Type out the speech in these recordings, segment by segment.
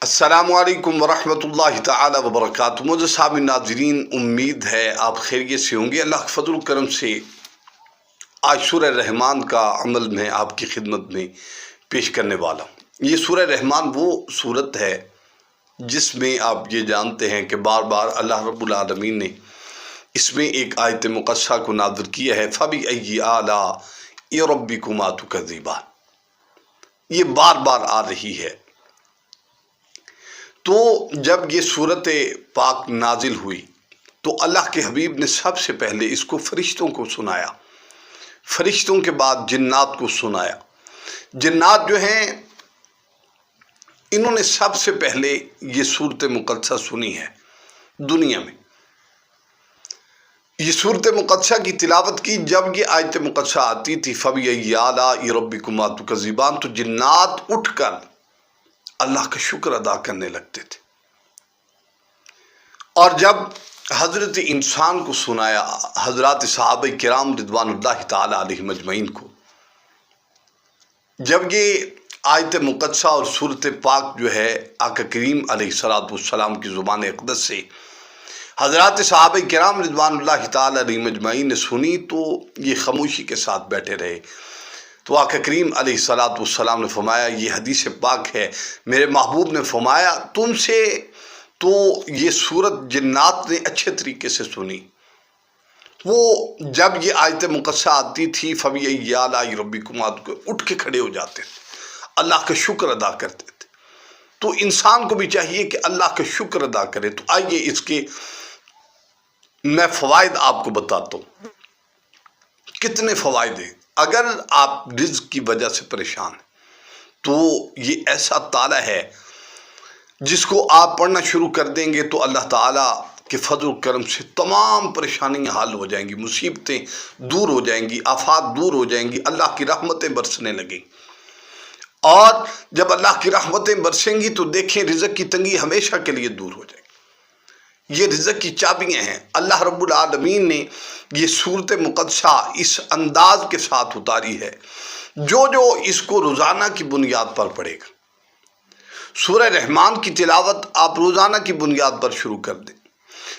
السلام علیکم ورحمۃ اللہ تعالی وبرکاتہ۔ مجھے سامعین ناظرین، امید ہے آپ خیریت سے ہوں گے۔ اللہ کے فضل و کرم سے آج سورہ رحمان کا عمل میں آپ کی خدمت میں پیش کرنے والا ہوں۔ یہ سورہ رحمان وہ صورت ہے جس میں آپ یہ جانتے ہیں کہ بار بار اللہ رب العالمین نے اس میں ایک آیت مقدسہ کو نازل کیا ہے، فَبِأَيِّ آلَاءِ رَبِّكُمَا تُكَذِّبَانِ۔ یہ بار بار آ رہی ہے۔ تو جب یہ صورت پاک نازل ہوئی تو اللہ کے حبیب نے سب سے پہلے اس کو فرشتوں کو سنایا، فرشتوں کے بعد جنات کو سنایا۔ جنات جو ہیں انہوں نے سب سے پہلے یہ صورت مقدسہ سنی ہے دنیا میں، یہ صورت مقدسہ کی تلاوت کی۔ جب یہ آیت مقدسہ آتی تھی فَبِأَيِّ آلَاءِ رَبِّكُمَا تُكَذِّبَانِ، تو جنات اٹھ کر اللہ کا شکر ادا کرنے لگتے تھے۔ اور جب حضرت انسان کو سنایا، حضرات صحابہ کرام رضوان اللہ تعالی علیہم اجمعین کو، جب یہ آیت مقدسہ اور صورت پاک جو ہے آقا کریم علیہ السلام کی زبان اقدس سے حضرات صحابہ کرام رضوان اللہ تعالی علیہم اجمعین نے سنی، تو یہ خاموشی کے ساتھ بیٹھے رہے۔ تو آقا کریم علیہ السلام نے فرمایا، یہ حدیث پاک ہے، میرے محبوب نے فرمایا تم سے تو یہ صورت جنات نے اچھے طریقے سے سنی۔ وہ جب یہ آیت مقدسہ آتی تھی فَبِأَيِّ آلَاءِ رَبِّكُمَا، اٹھ کے کھڑے ہو جاتے تھے، اللہ کا شکر ادا کرتے تھے۔ تو انسان کو بھی چاہیے کہ اللہ کا شکر ادا کرے۔ تو آئیے اس کے میں فوائد آپ کو بتاتا ہوں، کتنے فوائد ہیں۔ اگر آپ رزق کی وجہ سے پریشان ہیں تو یہ ایسا تالا ہے جس کو آپ پڑھنا شروع کر دیں گے تو اللہ تعالیٰ کے فضل و کرم سے تمام پریشانیاں حل ہو جائیں گی، مصیبتیں دور ہو جائیں گی، آفات دور ہو جائیں گی، اللہ کی رحمتیں برسنے لگیں۔ اور جب اللہ کی رحمتیں برسیں گی تو دیکھیں رزق کی تنگی ہمیشہ کے لیے دور ہو جائے گی۔ یہ رزق کی چابیاں ہیں۔ اللہ رب العالمین نے یہ صورت مقدسہ اس انداز کے ساتھ اتاری ہے، جو اس کو روزانہ کی بنیاد پر پڑھے گا۔ سورہ رحمان کی تلاوت آپ روزانہ کی بنیاد پر شروع کر دیں،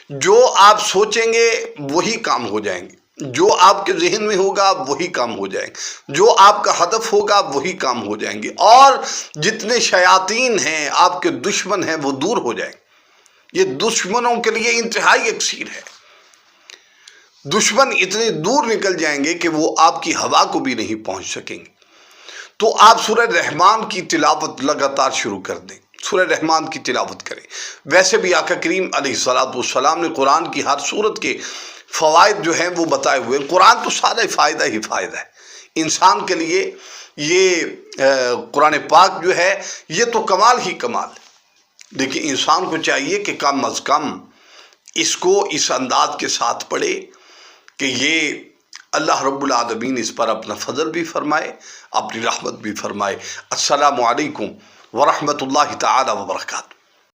جو آپ سوچیں گے وہی کام ہو جائیں گے، جو آپ کے ذہن میں ہوگا وہی کام ہو جائیں گے، جو آپ کا ہدف ہوگا وہی کام ہو جائیں گے، اور جتنے شیاطین ہیں آپ کے دشمن ہیں وہ دور ہو جائیں گے۔ یہ دشمنوں کے لیے انتہائی اکسیر ہے۔ دشمن اتنے دور نکل جائیں گے کہ وہ آپ کی ہوا کو بھی نہیں پہنچ سکیں گے۔ تو آپ سورہ رحمان کی تلاوت لگاتار شروع کر دیں، سورہ رحمان کی تلاوت کریں۔ ویسے بھی آقا کریم علیہ السلام نے قرآن کی ہر صورت کے فوائد جو ہیں وہ بتائے ہوئے ہیں۔ قرآن تو سارا فائدہ ہی فائدہ ہے انسان کے لیے۔ یہ قرآن پاک جو ہے یہ تو کمال ہی کمال ہے، لیکن انسان کو چاہیے کہ کم از کم اس کو اس انداز کے ساتھ پڑھے کہ یہ اللہ رب العالمین اس پر اپنا فضل بھی فرمائے، اپنی رحمت بھی فرمائے۔ السلام علیکم ورحمۃ اللہ تعالی وبرکاتہ۔